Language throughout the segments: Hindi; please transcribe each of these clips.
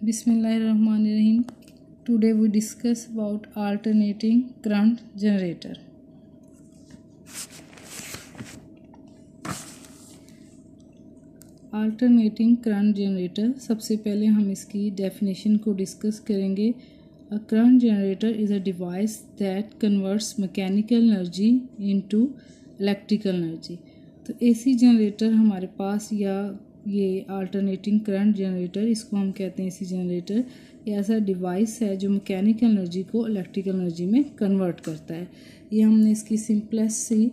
Bismillahirrahmanirrahim. Today we discuss about alternating current generator. Alternating current generator, सबसे पहले हम इसकी डेफिनेशन को डिस्कस करेंगे. A current generator is a device that converts mechanical energy into electrical energy. तो AC जनरेटर हमारे पास या ये अल्टरनेटिंग करंट जनरेटर, इसको हम कहते हैं AC जनरेटर. ये ऐसा डिवाइस है जो मैकेनिकल एनर्जी को इलेक्ट्रिकल एनर्जी में कन्वर्ट करता है. ये हमने इसकी सिंपलेस्ट सी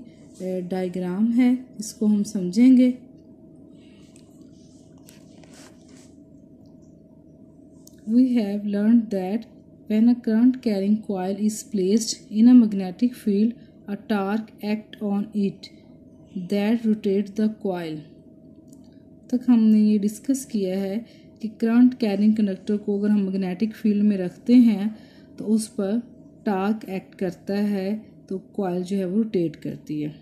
डायग्राम है, इसको हम समझेंगे. We have learned that when a current carrying coil is placed in a magnetic field, a torque acts on it that rotates the coil. तक हमने ये डिस्कस किया है कि करंट कैरिंग कंडक्टर को अगर हम मैग्नेटिक फील्ड में रखते हैं तो उस पर टॉर्क एक्ट करता है, तो कॉइल जो है वो रोटेट करती है.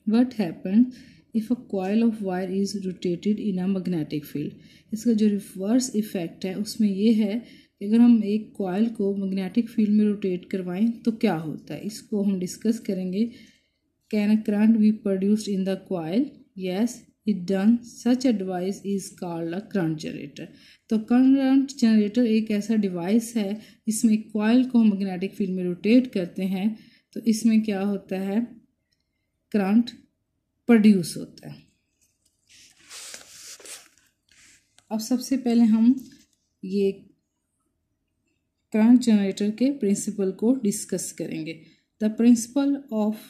What happens if a coil of wire is rotated in a magnetic field. इसका जो रिवर्स इफेक्ट है उसमें ये है कि अगर हम एक कॉइल को मैग्नेटिक फील्ड में रोटेट करवाएं तो क्या होता है, इसको हम डिस्कस करेंगे. Can a current be produced in the coil? Yes it done. Such a device is called a current generator. तो करंट जनरेटर एक ऐसा डिवाइस है जिसमें कॉइल को हम मैग्नेटिक फील्ड में रोटेट करते हैं, तो इसमें क्या होता है, करंट प्रोड्यूस होता है. अब सबसे पहले हम ये करंट जनरेटर के प्रिंसिपल को डिस्कस करेंगे. The principle of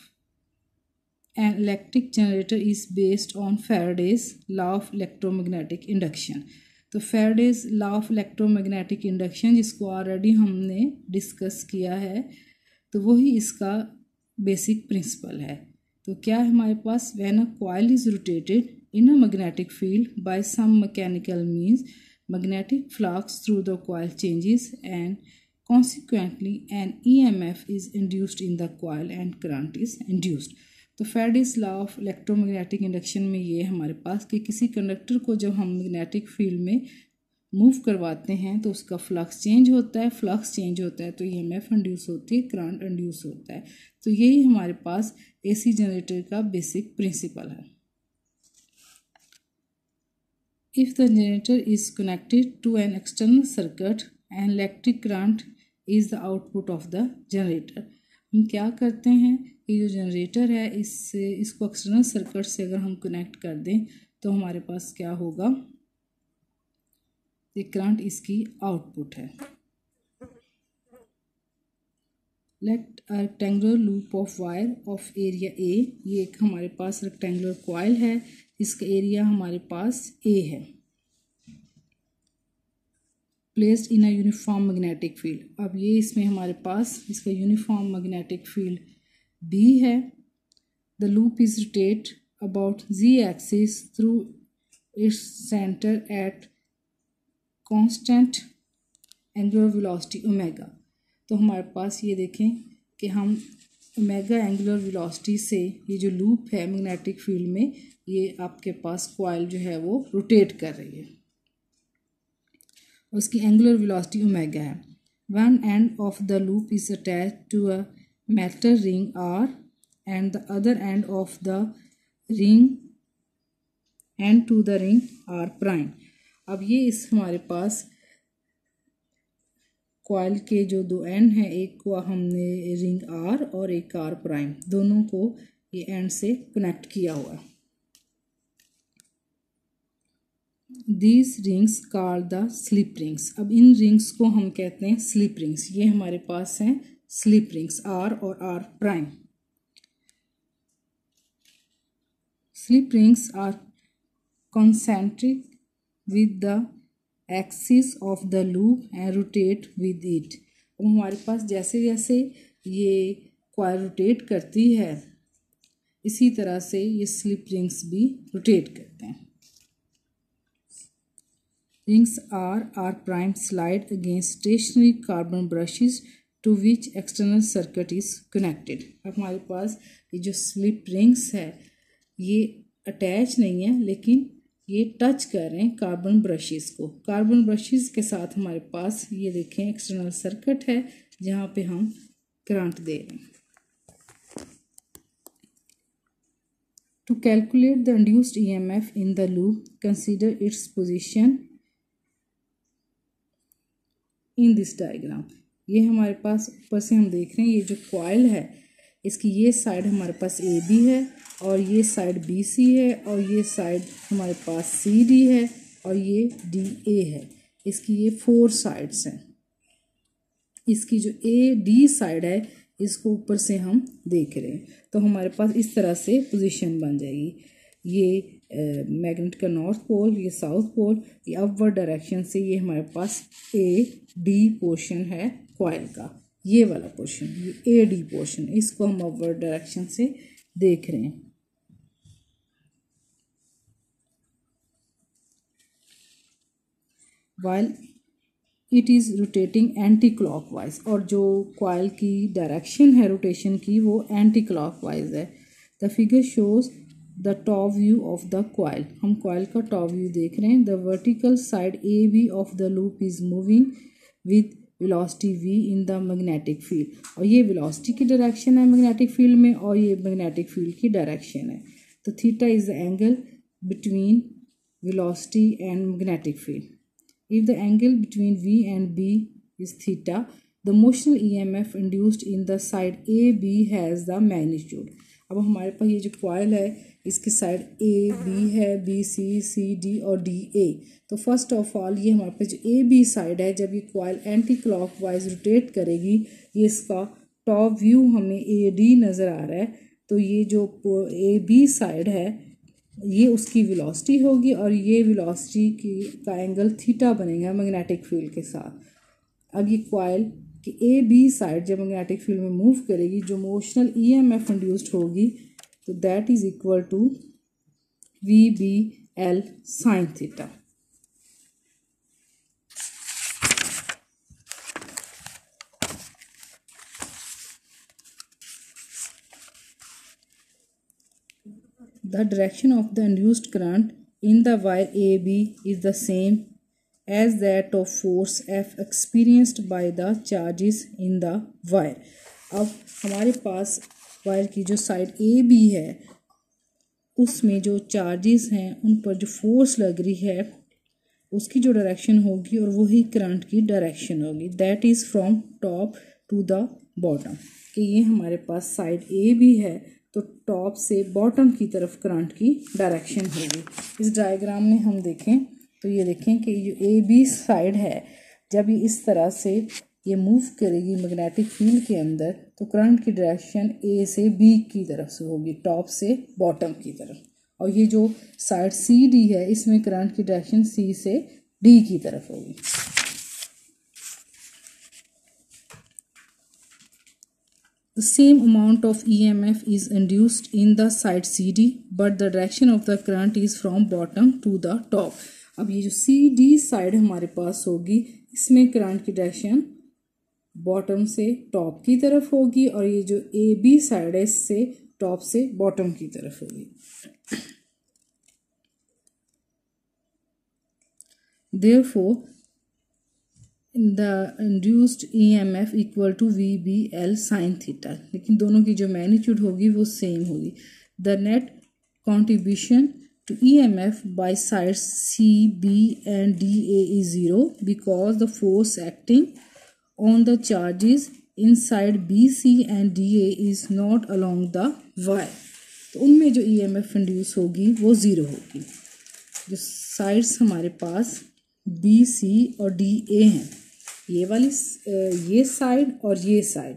an electric generator is based on Faraday's law of electromagnetic induction. तो Faraday's law of electromagnetic induction जिसको ऑलरेडी हमने डिस्कस किया है, तो वही इसका बेसिक प्रिंसिपल है. तो क्या है हमारे पास, when a coil is rotated in a magnetic field by some mechanical means, magnetic flux through the coil changes and consequently an EMF is induced in the coil and current is induced. तो Faraday's law of electromagnetic induction में ये हमारे पास कि किसी कंडक्टर को जब हम मैग्नेटिक फील्ड में मूव करवाते हैं तो उसका फ्लक्स चेंज होता है. फ्लक्स चेंज होता है तो ईएमएफ इंड्यूस होती है, करंट इंड्यूस होता है. तो यही हमारे पास एसी जनरेटर का बेसिक प्रिंसिपल है. If the generator is connected to an external circuit and electric current is the output of the generator. हम क्या करते हैं कि जो जनरेटर है इसको एक्सटर्नल सर्किट से अगर हम कनेक्ट कर दें तो हमारे पास क्या होगा, ये करंट इसकी आउटपुट है. Let a rectangular loop of wire of area A. ये एक हमारे पास रेक्टेंगुलर कॉइल है जिसका एरिया हमारे पास ए है, placed in a uniform magnetic field. अब ये इसमें हमारे पास इसका यूनिफॉर्म मैग्नेटिक फील्ड B है. The loop is rotate about Z axis through its centre at constant angular velocity omega. तो हमारे पास ये देखें कि हम ओमेगा एंगुलर वेलोसिटी से ये जो लूप है मैग्नेटिक फील्ड में, ये आपके पास कॉइल जो है वो रोटेट कर रही है, उसकी एंगुलर वेलोसिटी ओमेगा है. One end of the loop is attached to a metal ring R and the other end of the ring and to the ring R prime. अब ये इस हमारे पास कॉइल के जो दो एंड हैं, एक को हमने रिंग R और एक R प्राइम, दोनों को ये एंड से कनेक्ट किया हुआ है. These rings called the slip rings. अब इन रिंग्स को हम कहते हैं स्लिप रिंग्स. ये हमारे पास हैं स्लिप रिंग्स R और R prime. Slip rings are concentric with the axis of the loop and rotate with it. अब हमारे पास जैसे जैसे ये कॉइल रोटेट करती है इसी तरह से ये स्लिप रिंग्स भी रोटेट करते हैं. Rings R prime slide against stationary carbon brushes to which external circuit is connected. अब हमारे पास ये जो स्लिप रिंग्स है ये अटैच नहीं है, लेकिन ये टच कर रहे हैं कार्बन ब्रशेस को। कार्बन ब्रशेस के साथ हमारे पास ये देखें एक्सटर्नल सर्किट है जहाँ पे हम करंट दे रहे हैं। To calculate the induced EMF in the loop, consider its position in this diagram। ये हमारे पास ऊपर से हम देख रहे हैं ये जो कॉइल है इसकी ये साइड हमारे पास ए बी है और ये साइड बी सी है और ये साइड हमारे पास सी डी है और ये डी ए है। इसकी ये 4 साइड्स हैं। इसकी जो ए डी साइड है इसको ऊपर से हम देख रहे हैं तो हमारे पास इस तरह से पोजीशन बन जाएगी। ये मैग्नेट का नॉर्थ पोल, ये साउथ पोल, ये अपवर्ड डायरेक्शन से ये हमारे पास ए डी पोर्शन है कॉइल का, ये वाला पोर्शन, ये ए डी पोर्शन, इसको हम अपवर्ड डायरेक्शन से देख रहे हैं। While it is rotating anti clockwise, और जो कॉइल की डायरेक्शन है रोटेशन की वो एंटी क्लॉकवाइज है। The figure shows the top view of the coil, हम कॉइल का टॉप व्यू देख रहे हैं। The vertical side A B of the loop is moving with velocity v in the magnetic field, और ये वेलोसिटी की डायरेक्शन है मैग्नेटिक फील्ड में और ये मैग्नेटिक फील्ड की डायरेक्शन है। तो theta is the angle between velocity and magnetic field. If the angle between V and B is theta, the motional EMF induced in the side AB has the magnitude। अब हमारे पास ये जो कॉइल है इसकी साइड A B है, B C C D और D A। तो फर्स्ट ऑफ ऑल ये हमारे पास जो A B साइड है जब ये कॉइल एंटी क्लॉकवाइज रोटेट करेगी ये इसका टॉप व्यू हमें A D नज़र आ रहा है। तो ये जो A B साइड है ये उसकी वेलोसिटी होगी और ये वेलोसिटी का एंगल थीटा बनेगा मैग्नेटिक फील्ड के साथ। अब ये कॉइल कि ए बी साइड जब मैग्नेटिक फील्ड में मूव करेगी जो मोशनल ईएमएफ इंड्यूस्ड होगी तो that is equal to V B L sine theta. The direction of the induced current in the wire AB is the same as that of force F experienced by the charges in the wire। अब हमारे पास वायर की जो साइड ए बी है उसमें जो चार्जेस हैं उन पर जो फोर्स लग रही है उसकी जो डायरेक्शन होगी और वही करंट की डायरेक्शन होगी। That is from top to the bottom, कि ये हमारे पास साइड ए बी है तो टॉप से बॉटम की तरफ करंट की डायरेक्शन होगी। इस डायग्राम में हम देखें तो ये देखें कि जो ए बी साइड है जब ये इस तरह से ये मूव करेगी मैग्नेटिक फील्ड के अंदर तो करंट की डायरेक्शन ए से बी की तरफ से होगी, टॉप से बॉटम की तरफ। और ये जो साइड सी डी है इसमें करंट की डायरेक्शन सी से डी की तरफ होगी। The same amount of EMF is induced in the side CD, but the direction of the current is from bottom to the top। अब ये जो CD साइड हमारे पास होगी इसमें करंट की डायरेक्शन बॉटम से टॉप की तरफ होगी और ये जो AB साइड है इससे टॉप से बॉटम की तरफ होगी। Therefore, the induced EMF equal to VBL sin theta, लेकिन दोनों की जो मैग्नीट्यूड होगी वो सेम होगी। The net contribution to EMF by sides C, B and DA is 0 because the force acting on the charges inside BC and DA is not along the wire। तो उनमें जो EMF इंड्यूस होगी वो 0 होगी। जो साइड्स हमारे पास BC और DA हैं, ये वाली ये साइड और ये साइड,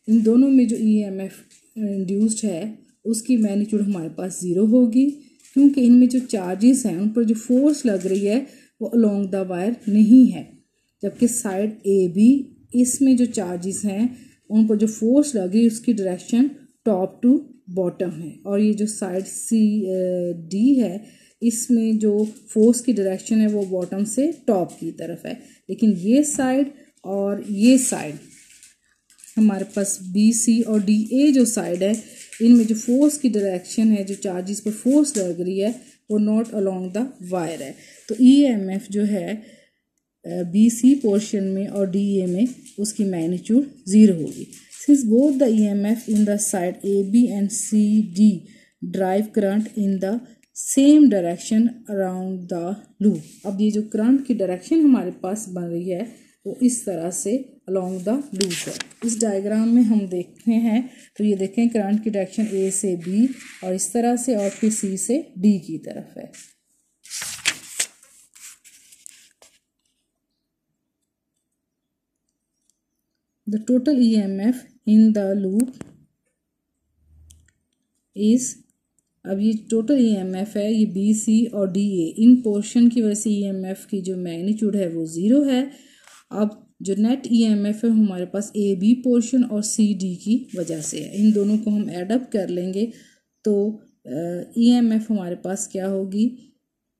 इन दोनों में जो EMF इंड्यूस्ड है उसकी मैग्नीट्यूड हमारे पास 0 होगी क्योंकि इनमें जो चार्जेस हैं उन पर जो फोर्स लग रही है वो अलोंग द वायर नहीं है। जबकि साइड ए बी इसमें जो चार्जेस हैं उन पर जो फोर्स लग रही है उसकी डायरेक्शन टॉप टू बॉटम है। और ये जो साइड सी डी है इसमें जो फोर्स की डायरेक्शन है वो बॉटम से टॉप की तरफ है। लेकिन ये साइड और ये साइड हमारे पास बी सी और डी ए जो साइड है इनमें जो फोर्स की डायरेक्शन है, जो चार्जेस पर फोर्स लग रही है वो नॉट अलोंग द वायर है। तो EMF जो है BC पोर्शन में और DA में उसकी मैग्नीट्यूड 0 होगी। Since both the EMF in the side AB and CD drive current in the same direction around the loop. अब ये जो करंट की डायरेक्शन हमारे पास बन रही है वो इस तरह से अलोंग द लूप है। इस डायग्राम में हम देखते हैं तो ये देखें करंट की डायरेक्शन A से B और इस तरह से, और फिर C से D की तरफ है। The total EMF in the loop is, अब ये टोटल EMF है, ये BC और DA इन पोर्शन की वजह से EMF की जो मैग्नीट्यूड है वो 0 है। अब जो नेट EMF है हमारे पास AB पोर्शन और CD की वजह से है। इन दोनों को हम एडअप कर लेंगे तो EMF हमारे पास क्या होगी,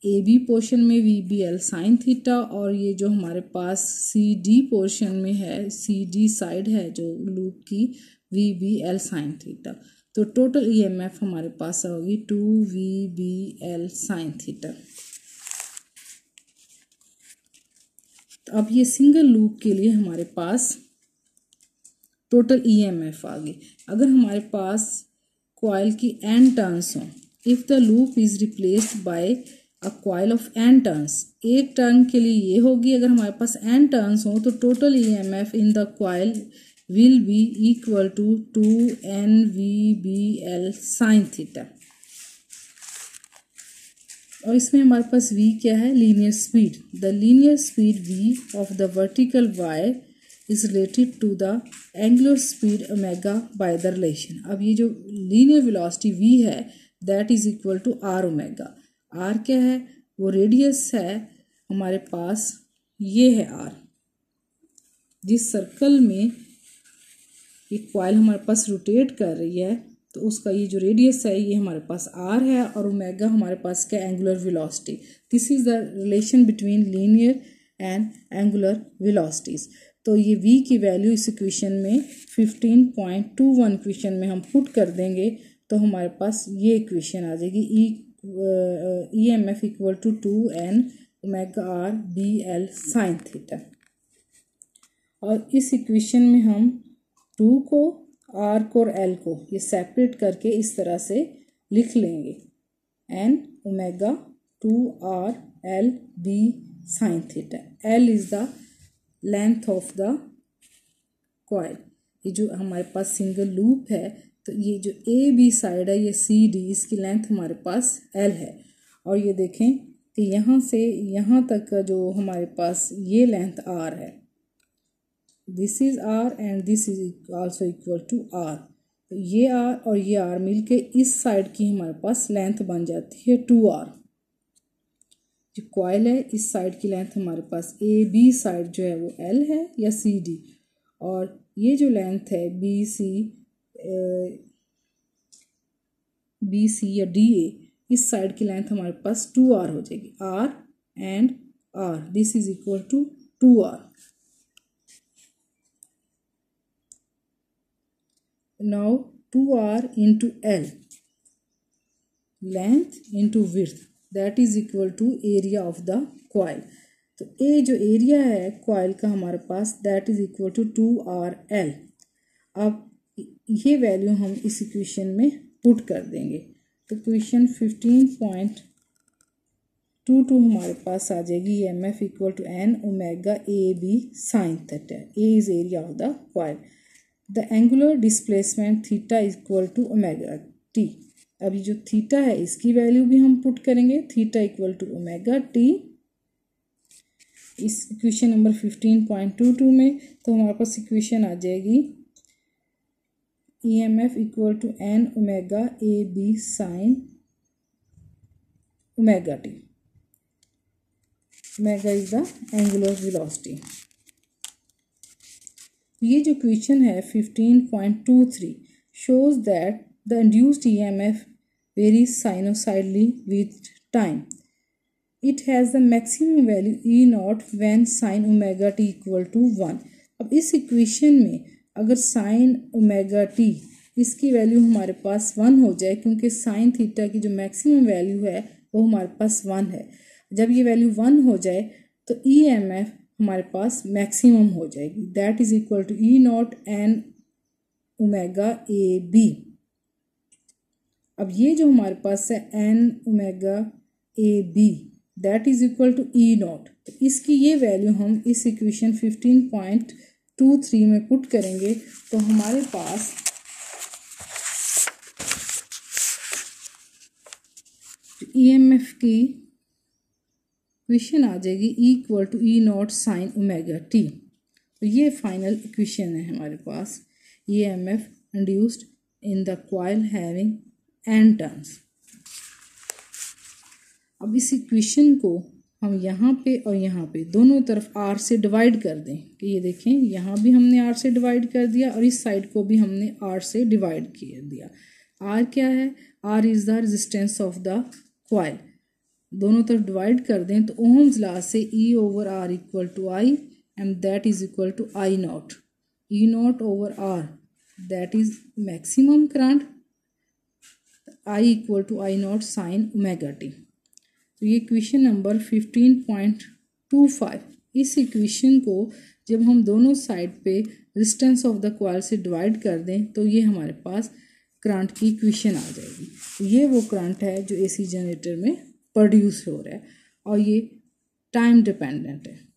AB पोर्शन में VBL साइन थीटा, और ये जो हमारे पास CD पोर्शन में है, CD साइड है जो लूप की, VBL साइन थीटा। तो टोटल EMF हमारे पास होगी 2VBL साइन थीटा। तो अब ये सिंगल लूप के लिए हमारे पास टोटल EMF आ गई। अगर हमारे पास कॉइल की n टर्न्स हों, if the loop is replaced by a coil of n turns, एक टर्न के लिए ये होगी, अगर हमारे पास n टर्न्स हों तो total EMF in the coil will be equal to 2NVBL sine theta. और इसमें हमारे पास V क्या है, linear speed. The linear speed V of the vertical wire is related to the angular speed omega by the relation. अब ये जो लीनियर वेलोसिटी V है that is equal to R omega. R क्या है, वो रेडियस है हमारे पास, ये है R। जिस सर्कल में ये कॉइल हमारे पास रोटेट कर रही है तो उसका ये जो रेडियस है ये हमारे पास R है, और ओमेगा हमारे पास क्या, angular velocity. This is the relation between linear and angular velocities. तो ये V की वैल्यू इस इक्वेशन में 15.21 इक्वेशन में हम पुट कर देंगे तो हमारे पास ये इक्वेशन आ जाएगी, EMF equal to 2N omega R BL sine theta. और इस इक्वेशन में हम 2 को, R को और L को ये सेपरेट करके इस तरह से लिख लेंगे, N omega 2R L B sine theta. L is the length of the coil. ये जो हमारे पास सिंगल लूप है तो ये जो AB साइड है ये CD, इसकी लेंथ हमारे पास L है। और ये देखें कि यहाँ से यहाँ तक का जो हमारे पास ये लेंथ R है, this is R and this is also equal to R। तो ये R और ये R मिलके इस साइड की हमारे पास लेंथ बन जाती है 2R। जो कॉइल है इस साइड की लेंथ हमारे पास AB साइड जो है वो L है या CD, और ये जो लेंथ है BC या DA, इस साइड की लेंथ हमारे पास 2R हो जाएगी। R and R, this is equal to 2R। Now 2R into L, length into width, that is equal to area of the coil। तो ये जो एरिया है कॉइल का हमारे पास that is equal to 2RL। अब ये वैल्यू हम इस इक्वेशन में पुट कर देंगे तो इक्वेशन 15.22 हमारे पास आ जाएगी, EMF equal to N omega AB sine theta. A is area of the coil. The angular displacement theta equal to omega T। अभी जो थीटा है इसकी वैल्यू भी हम पुट करेंगे, theta equal to omega T इस इक्वेशन नंबर 15.22 में। तो हमारे पास इक्वेशन आ जाएगी EMF equal to N omega AB sine omega T। Omega is the angular velocity. ये जो इक्वेशन है 15.23 shows that the induced EMF varies sinusoidally with time. It has the maximum value E naught when sin omega t equal to 1। अब इस इक्वेशन में अगर sin omega t इसकी वैल्यू हमारे पास 1 हो जाए, क्योंकि sin थीटा की जो मैक्सिमम वैल्यू है वो हमारे पास 1 है। जब ये वैल्यू 1 हो जाए तो EMF हमारे पास मैक्सिमम हो जाएगी, that is equal to E0 n omega AB। अब ये जो हमारे पास है n omega AB that is equal to E0, तो इसकी ये वैल्यू हम इस इक्वेशन 15.23 में पुट करेंगे तो हमारे पास EMF की इक्वेशन आ जाएगी equal to E0 sine omega t। तो ये फाइनल इक्वेशन है हमारे पास, EMF induced in the coil having n turns. अब इस इक्वेशन को हम यहाँ पे और यहाँ पे दोनों तरफ R से डिवाइड कर दें कि ये देखें यहाँ भी हमने R से डिवाइड कर दिया और इस साइड को भी हमने R से डिवाइड कर दिया। R क्या है? R is the resistance of the coil. दोनों तरफ डिवाइड कर दें तो ओहम्स लॉ से E over R equal to I and that is equal to I0। E0 over R that is maximum current, I equal to I0 sine omega t। तो ये इक्वेशन नंबर 15.25। इस इक्वेशन को जब हम दोनों साइड पे रेजिस्टेंस ऑफ द कॉइल से डिवाइड कर दें तो ये हमारे पास करंट की इक्वेशन आ जाएगी। तो ये वो करंट है जो AC जनरेटर में प्रोड्यूस हो रहा है और ये टाइम डिपेंडेंट है।